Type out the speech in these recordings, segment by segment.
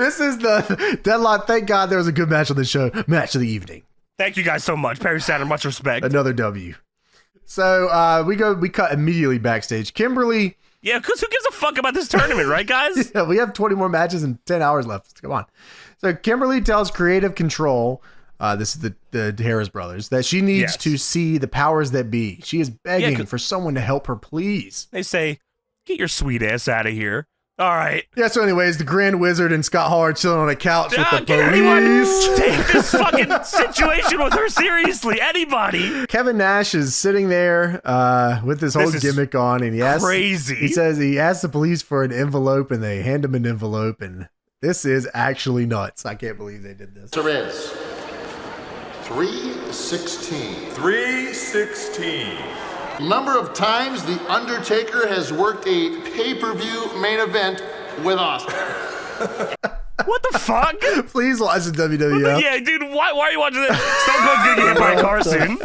This is the Deadlock. Thank God there was a good match on this show. Match of the evening. Thank you guys so much. Perry Saturn, much respect. Another W. So we cut immediately backstage. Kimberly. Yeah, because who gives a fuck about this tournament, right, guys? Yeah, we have 20 more matches and 10 hours left. Come on. So Kimberly tells Creative Control, this is the Harris brothers, that she needs to see the powers that be. She is begging for someone to help her, please. They say, get your sweet ass out of here. All right. Yeah, so anyways, the Grand Wizard and Scott Hall are chilling on a couch with the can police. Anyone take this fucking situation with her seriously? Anybody? Kevin Nash is sitting there with this whole gimmick on, and he asks, crazy. He says he asks the police for an envelope, and they hand him an envelope, and this is actually nuts. I can't believe they did this. There is 316. 316. Number of times The Undertaker has worked a pay-per-view main event with Austin. What the fuck? Please watch the WWF. Yeah, dude, why are you watching this? Stone Cold's gonna get hit by a car soon.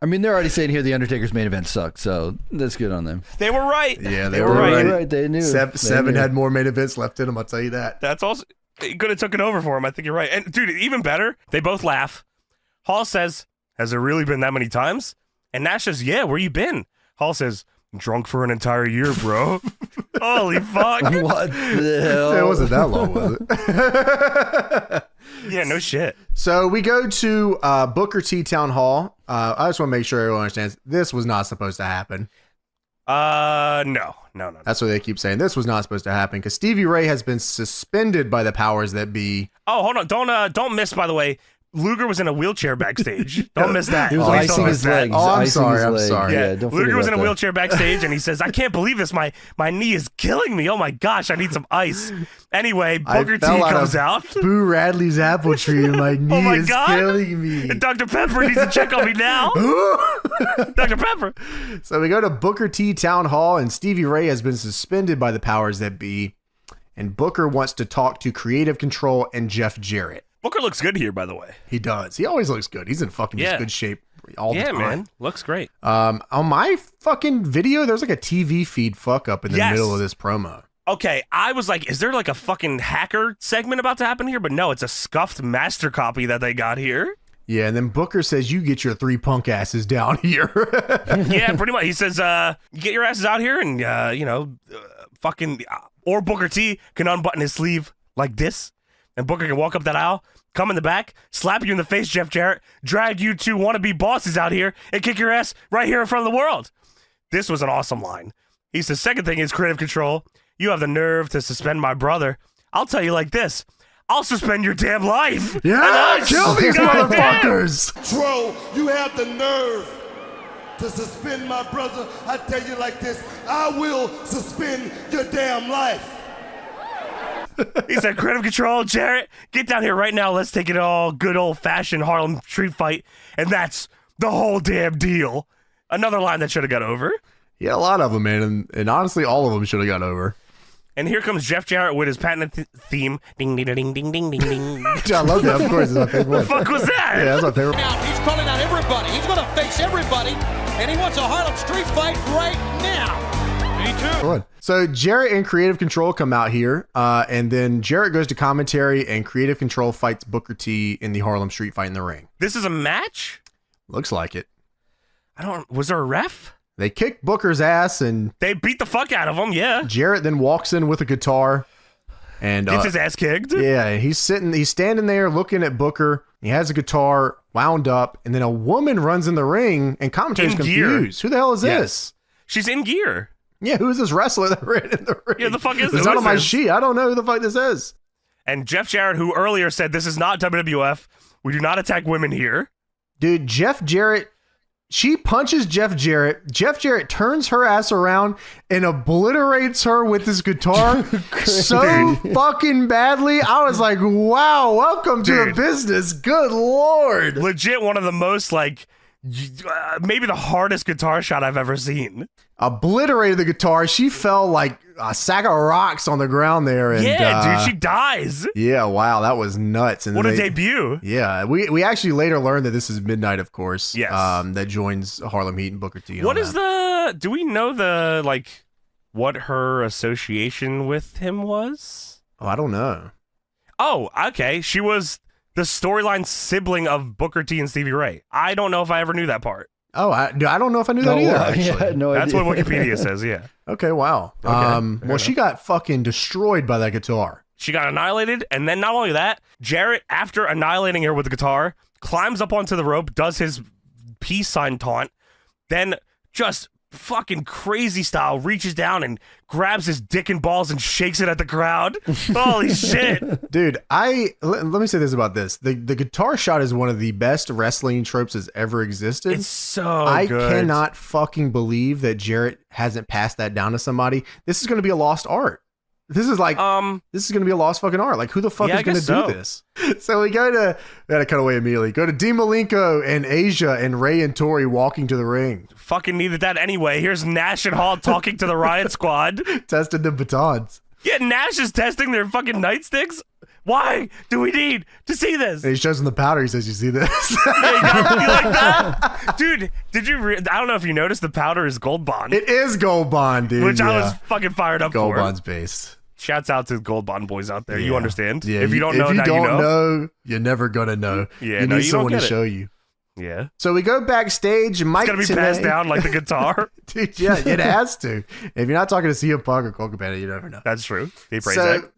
I mean, they're already saying here the Undertaker's main event sucked, so that's good on them. They were right. Yeah, they were right. They knew. Seven had more main events left in them, I'll tell you that. That's also, it could have taken over for him. I think you're right. And dude, even better, they both laugh. Hall says, has it really been that many times? And Nash says, yeah, where you been? Hall says, drunk for an entire year, bro. Holy fuck. What the hell? It wasn't that long, was it? Yeah, no shit. So we go to Booker T Town Hall. I just want to make sure everyone understands this was not supposed to happen. No. That's what they keep saying. This was not supposed to happen because Stevie Ray has been suspended by the powers that be. Oh, hold on. Don't miss, by the way. Luger was in a wheelchair backstage. Don't miss that. He was icing his legs. Oh, I'm sorry. Yeah, don't Luger was in a that. wheelchair backstage, and he says, I can't believe this. My knee is killing me. Oh, my gosh, I need some ice. Anyway, Booker T comes out. Boo Radley's apple tree, and my knee is killing me. And Dr. Pepper needs to check on me now. Dr. Pepper. So we go to Booker T Town Hall, and Stevie Ray has been suspended by the powers that be, and Booker wants to talk to Creative Control and Jeff Jarrett. Booker looks good here, by the way. He does. He always looks good. He's in fucking just good shape all the time. Yeah, man. Looks great. On my fucking video, there's like a TV feed fuck up in the middle of this promo. Okay, I was like, is there like a fucking hacker segment about to happen here? But no, it's a scuffed master copy that they got here. Yeah, and then Booker says, you get your three punk asses down here. Yeah, pretty much. He says, get your asses out here and, fucking, or Booker T can unbutton his sleeve like this. And Booker can walk up that aisle, come in the back, slap you in the face, Jeff Jarrett, drag you two wannabe bosses out here, and kick your ass right here in front of the world. This was an awesome line. He says, second thing is Creative Control. You have the nerve to suspend my brother. I'll tell you like this. I'll suspend your damn life. Yeah, kill these motherfuckers. Control, you have the nerve to suspend my brother. I tell you like this. I will suspend your damn life. He said, Creative Control, Jarrett, get down here right now. Let's take it all good old-fashioned Harlem street fight. And that's the whole damn deal. Another line that should have got over. Yeah, a lot of them, man. And honestly, all of them should have got over. And here comes Jeff Jarrett with his patented theme. Ding, ding, ding, ding, ding, ding, ding. I love that. Of course, it's my favorite one. What the fuck was that? Yeah, that's my favorite. Now, he's calling out everybody. He's going to face everybody. And he wants a Harlem street fight right now. Me too. So Jarrett and Creative Control come out here, and then Jarrett goes to commentary, and Creative Control fights Booker T in the Harlem Street Fight in the ring. This is a match? Looks like it. Was there a ref? They kick Booker's ass, and they beat the fuck out of him, yeah. Jarrett then walks in with a guitar and gets his ass kicked. Yeah, he's standing there looking at Booker. He has a guitar wound up, and then a woman runs in the ring, and commentator's confused. Who the hell is this? She's in gear. Yeah, who is this wrestler that ran in the ring? Yeah, the fuck is this? It's not on my sheet. I don't know who the fuck this is. And Jeff Jarrett, who earlier said this is not WWF, we do not attack women here. Dude, Jeff Jarrett, she punches Jeff Jarrett. Jeff Jarrett turns her ass around and obliterates her with his guitar so fucking badly. I was like, wow, welcome to the business. Good Lord. Legit one of the most, like, maybe the hardest guitar shot I've ever seen. Obliterated the guitar. She fell like a sack of rocks on the ground there. And, yeah, dude, she dies. Yeah, wow, that was nuts. And what a debut. Yeah, we actually later learned that this is Midnight, of course. Yes. That joins Harlem Heat and Booker T. What is do we know what her association with him was? Oh, I don't know. Oh, okay. She was the storyline sibling of Booker T and Stevie Ray. I don't know if I ever knew that part. Oh, I don't know if I knew that either, actually. Yeah, no That's idea. what Wikipedia says, yeah. Okay, wow. Well, she got fucking destroyed by that guitar. She got annihilated, and then not only that, Jarrett, after annihilating her with the guitar, climbs up onto the rope, does his peace sign taunt, then just fucking crazy style reaches down and grabs his dick and balls and shakes it at the crowd. Holy shit. Dude, let me say this about this. The guitar shot is one of the best wrestling tropes that's ever existed. It's so I good. cannot fucking believe that Jarrett hasn't passed that down to somebody. This is going to be a lost art. This is like, this is going to be a lost fucking art. Like, who the fuck is going to do this? So we gotta cut away immediately. Go to Dean Malenko and Asia and Ray and Tori walking to the ring. Fucking needed that anyway. Here's Nash and Hall talking to the Riot Squad. Tested the batons. Yeah, Nash is testing their fucking nightsticks. Why do we need to see this? And he shows him the powder. He says, "You see this?" Yeah, you like that? Dude, did you I don't know if you noticed, the powder is Gold Bond. It is Gold Bond, dude. Which I was fucking fired up Gold for. Bond's based. Shouts out to the Gold Bond boys out there. Yeah. You understand? Yeah, if you don't know, if you now don't you know. you're never gonna know. Yeah, you no, need you don't someone to get it. show you. Yeah. So we go backstage. Mike It's gonna be passed down like the guitar. Dude, yeah, it has to. If you're not talking to CM Punk or Cole Cabana, you never know. That's true. Dave So, Prazak.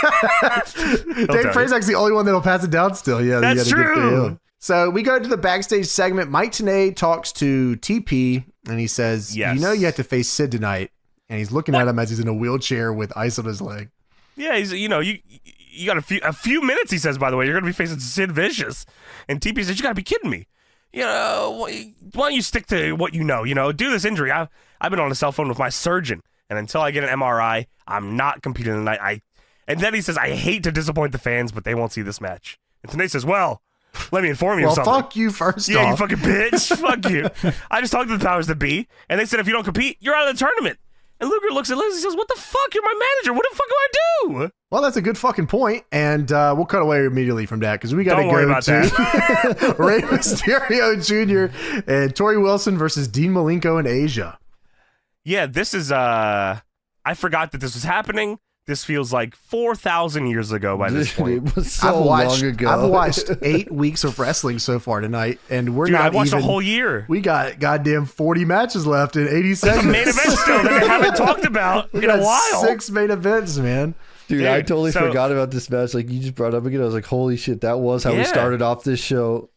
Dave Prazak's the only one that'll pass it down still. Yeah, That's you gotta get to true. him. So we go to the backstage segment. Mike Tenay talks to TP and he says, Yes. "You know you have to face Sid tonight." And he's looking at him as he's in a wheelchair with ice on his leg. Yeah, he's you got a few minutes, he says, by the way, you're gonna be facing Sid Vicious. And TP says, "You gotta be kidding me. You know, why don't you stick to what you know? You know, due to this injury, I've been on the cell phone with my surgeon, and until I get an MRI, I'm not competing tonight. And then he says, I hate to disappoint the fans, but they won't see this match. And Tenay says, well, let me inform you Well, of something. fuck you first Yeah, off. you fucking bitch. Fuck you. I just talked to the powers that be, and they said if you don't compete, you're out of the tournament. And Luger looks at Liz and says, what the fuck? You're my manager. What the fuck do I do? Well, that's a good fucking point, and we'll cut away immediately from that because we got to Don't worry go about to Rey Mysterio Jr. and Tori Wilson versus Dean Malenko and Asia. Yeah, this is, I forgot that this was happening. This feels like 4,000 years ago by this point. It was so long ago. I've watched 8 weeks of wrestling so far tonight, and we're Dude, not I watched even, a whole year. We got goddamn 40 matches left in 80 It's seconds. a main event still that they haven't talked about We in a got while. 6 main events, man. Dude, I Dude, totally so- forgot about this match. Like, you just brought it up again. I was like, holy shit, that was how we Yeah. started off this show.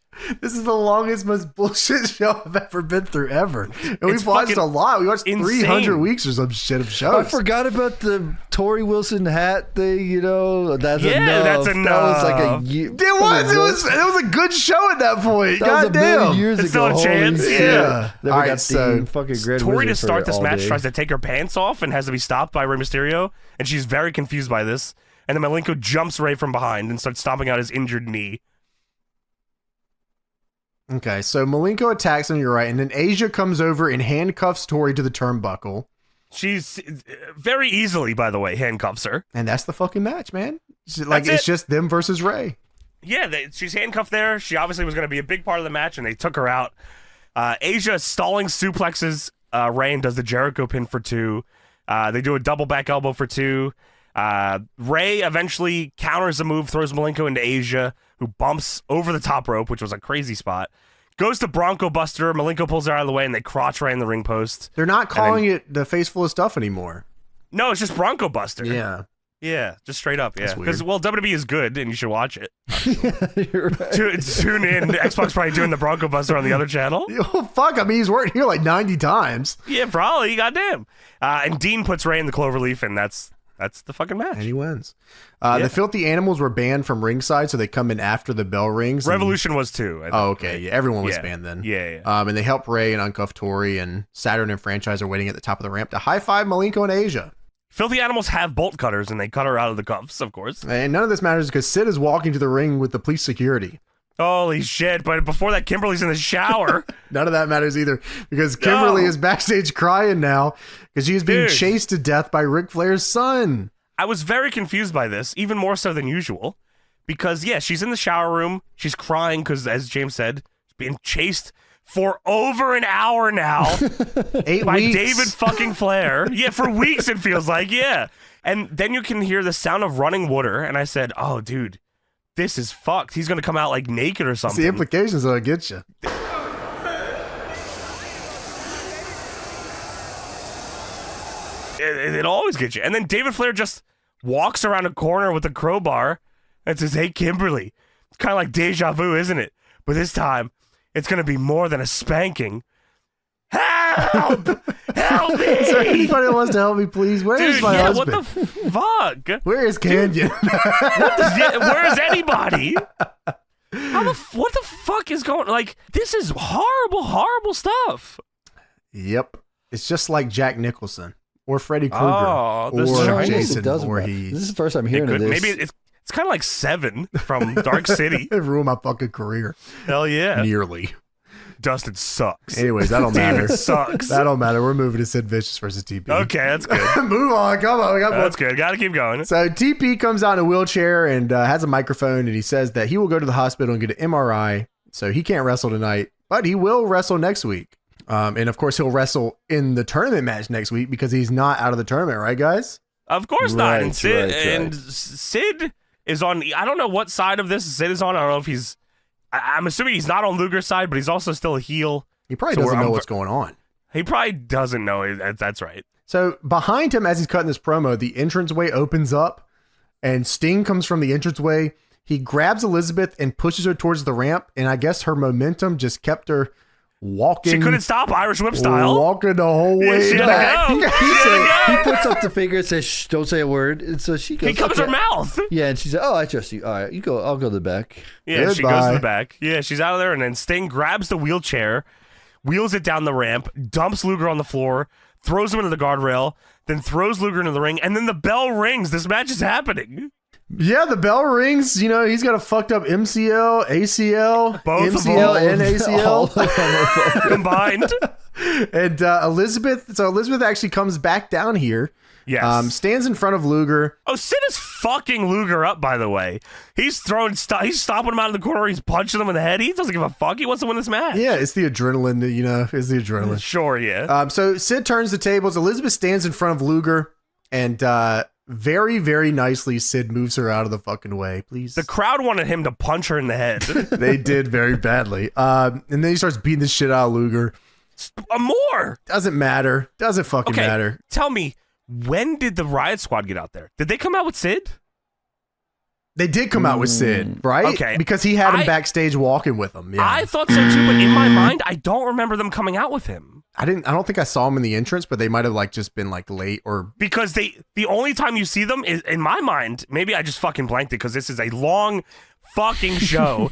This is the longest, most bullshit show I've ever been through ever. And It's we've watched fucking a lot. We watched insane. 300 weeks or some shit of shows. I forgot about the Tori Wilson hat thing, you know. That's Yeah, enough. that's That was like a enough. year. It was a good show at that point. That was a million Goddamn. years It's ago. still a chance. Holy shit. Yeah. Then we All right, got so the fucking Grand Tori to Wizard start for this all match day. tries to take her pants off and has to be stopped by Rey Mysterio, and she's very confused by this. And then Malenko jumps Rey from behind and starts stomping out his injured knee. Okay, so Malenko attacks him, you're right, and then Asia comes over and handcuffs Tori to the turnbuckle. She's very easily, by the way, handcuffs her. And that's the fucking match, man. Like, That's it's it. just them versus Ray. Yeah, she's handcuffed there. She obviously was going to be a big part of the match, and they took her out. Asia stalling suplexes Ray and does the Jericho pin for 2. They do a double back elbow for 2. Ray eventually counters the move, throws Malenko into Asia, who bumps over the top rope, which was a crazy spot. Goes to Bronco Buster. Malenko pulls her out of the way, and they crotch Ray in the ring post. They're not calling it the face full of stuff anymore. No, it's just Bronco Buster. Yeah. Yeah, just straight up, yeah. That's weird. Because, well, WWE is good, and you should watch it. You're right. Tune in. Xbox probably doing the Bronco Buster on the other channel. Oh, fuck. I mean, he's worked here like 90 times. Yeah, probably. Goddamn. And Dean puts Ray in the cloverleaf, and that's the fucking match. And he wins. Yeah. The Filthy Animals were banned from ringside, so they come in after the bell rings. and- Revolution was too. I think, Oh, okay. right? Yeah, everyone was Yeah. banned then. Yeah. And they help Ray and uncuff Tori, and Saturn and Franchise are waiting at the top of the ramp to high-five Malenko and Asia. Filthy Animals have bolt cutters, and they cut her out of the cuffs, of course. And none of this matters because Sid is walking to the ring with the police security. Holy shit. But before that, Kimberly's in the shower. None of that matters either because Kimberly No. is backstage crying now because she is being Dude. chased to death by Ric Flair's son. I was very confused by this, even more so than usual. Because, yeah, she's in the shower room. She's crying because, as James said, she's being chased for over an hour now 8 by weeks. David fucking Flair. Yeah, for weeks it feels like, yeah. And then you can hear the sound of running water, and I said, oh, dude, this is fucked. He's going to come out like naked or It's something. the implications that'll get you. It always gets you. And then David Flair just walks around a corner with a crowbar and says, hey, Kimberly. It's kind of like deja vu, isn't it? But this time, it's going to be more than a spanking. Help! Help me! Is there anybody that wants to help me, please? Where is Dude, my yeah, husband? what the fuck? Where is Canyon? Where is anybody? What the fuck is going? Like, this is horrible, horrible stuff. Yep. It's just like Jack Nicholson or Freddy Krueger Oh, this or Chinese Jason It does matter. Voorhees. This is the first time hearing of this. Maybe it's kind of like Seven from Dark City. It ruined my fucking career. Hell yeah. Nearly. Dustin sucks. Anyways, that don't matter. David sucks. That don't matter. We're moving to Sid Vicious versus TP. Okay, that's good. Move on. Come on. We got more. That's good. Got to keep going. So TP comes out in a wheelchair and has a microphone, and he says that he will go to the hospital and get an MRI. So he can't wrestle tonight, but he will wrestle next week. And of course, he'll wrestle in the tournament match next week because he's not out of the tournament, right, guys? Of course not. Right, And Sid, right. and Sid is on. I don't know what side of this Sid is on. I don't know if he's. I'm assuming he's not on Luger's side, but he's also still a heel. He probably So doesn't we're- know I'm- what's going on. He probably doesn't know it. That's right. So behind him, as he's cutting this promo, the entranceway opens up, and Sting comes from the entranceway. He grabs Elizabeth and pushes her towards the ramp, and I guess her momentum just kept her walking. She couldn't stop Irish whip style. Walking the whole Yeah, way she had to back. go. He, She said, had to he go. puts up the finger and says, shh, don't say a word. And so she goes, He covers okay. her mouth. Yeah, and she said, oh, I trust you. All right, you go. I'll go to the back. Yeah, she goes Goodbye. to the back. Yeah, she's out of there, and then Sting grabs the wheelchair, wheels it down the ramp, dumps Luger on the floor, throws him into the guardrail, then throws Luger into the ring, and then the bell rings. This match is happening. Yeah, the bell rings. You know, he's got a fucked up MCL, ACL, Both of MCL, them. and All ACL. of them are fucking- Combined. And Elizabeth actually comes back down here. Yes. Stands in front of Luger. Oh, Sid is fucking Luger up, by the way. He's throwing he's stomping him out of the corner. He's punching him in the head. He doesn't give a fuck. He wants to win this match. Yeah, it's the adrenaline. It's the adrenaline. Sure, yeah. So Sid turns the tables. Elizabeth stands in front of Luger, and very, very nicely, Sid moves her out of the fucking way. Please. The crowd wanted him to punch her in the head. They did very badly. And then he starts beating the shit out of Luger. More. Doesn't matter. Doesn't fucking Okay, matter. tell me, when did the Riot Squad get out there? Did they come out with Sid? They did come out with Sid, right? Okay. Because he had him I- backstage walking with him. Yeah. I thought so too, but in my mind, I don't remember them coming out with him. I don't think I saw him in the entrance, but they might have like just been like late or Because the only time you see them is, in my mind, maybe I just fucking blanked it because this is a long fucking show.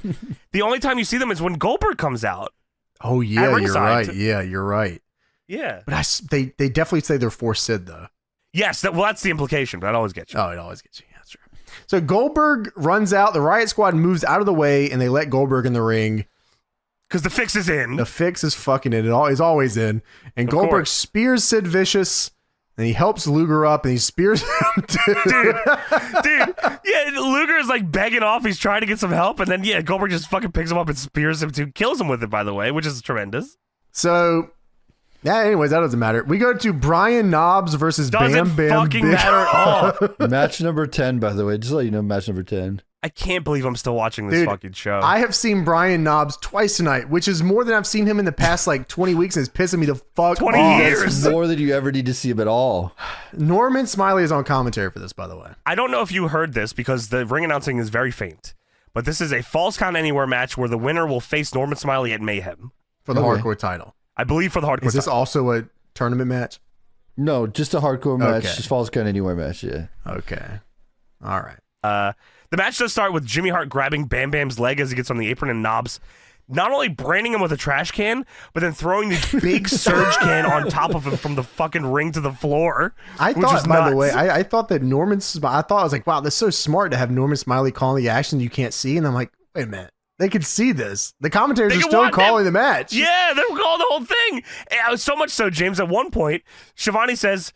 The only time you see them is when Goldberg comes out. oh yeah, At you're ringside. right. Yeah, you're right. Yeah. But they definitely say they're for Sid though. Yes, that's the implication, but that always gets you. Oh, it always gets you. Yeah, that's true. So Goldberg runs out. The Riot Squad moves out of the way, and they let Goldberg in the ring. Because the fix is in. The fix is fucking in. Is always in. And Of Goldberg course. spears Sid Vicious, and he helps Luger up, and he spears him too. Dude, yeah, Luger is like begging off. He's trying to get some help, and then yeah, Goldberg just fucking picks him up and spears him too, kills him with it, by the way, which is tremendous. So, yeah. Anyways, that doesn't matter. We go to Brian Knobbs versus Doesn't Bam Bam fucking Big- matter at all. Match number 10, by the way. Just to let you know, match number 10. I can't believe I'm still watching this Dude, fucking show. I have seen Brian Knobbs twice tonight, which is more than I've seen him in the past like 20 weeks, and it's pissing me the fuck 20 off. years. That's more than you ever need to see him at all. Norman Smiley is on commentary for this, by the way. I don't know if you heard this because the ring announcing is very faint, but this is a Falls Count Anywhere match where the winner will face Norman Smiley at Mayhem. For the Okay. hardcore title. I believe for the hardcore Is this title. also a tournament match? No, just a hardcore match. Okay. Just Falls Count Anywhere match, yeah. Okay. All right. The match does start with Jimmy Hart grabbing Bam Bam's leg as he gets on the apron and Knobs not only branding him with a trash can, but then throwing this big surge can on top of him from the fucking ring to the floor. I which thought, is by the nuts. way, I thought that I was like, wow, that's so smart to have Norman Smiley calling the action you can't see. And I'm like, wait a minute. They could see this. The commentators They are can still watch calling the match. Yeah, they were calling the whole thing. And so much so, James, at one point, Shivani says,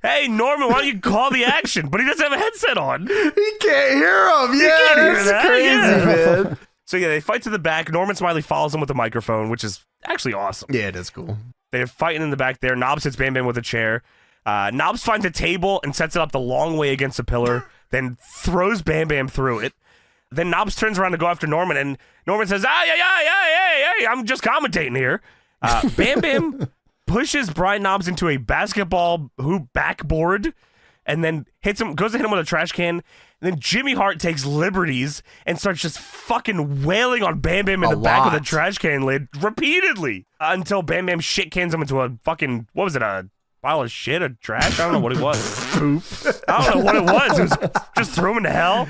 hey, Norman, why don't you call the action? But he doesn't have a headset on. He can't hear him. Yeah, can't hear that's that, crazy, yeah. man. So yeah, they fight to the back. Norman Smiley follows him with a microphone, which is actually awesome. Yeah, it is cool. They're fighting in the back there. Knobs hits Bam Bam with a chair. Knobs finds a table and sets it up the long way against a pillar, then throws Bam Bam through it. Then Knobs turns around to go after Norman, and Norman says, hey, I'm just commentating here. Bam Bam pushes Brian Knobs into a basketball hoop backboard, and then goes to hit him with a trash can. And then Jimmy Hart takes liberties and starts just fucking wailing on Bam Bam in the back of the trash can lid repeatedly until Bam Bam shit cans him into a fucking, what was it, a pile of shit, a trash? I don't know what it was. I don't know what it was. It was just threw him into hell.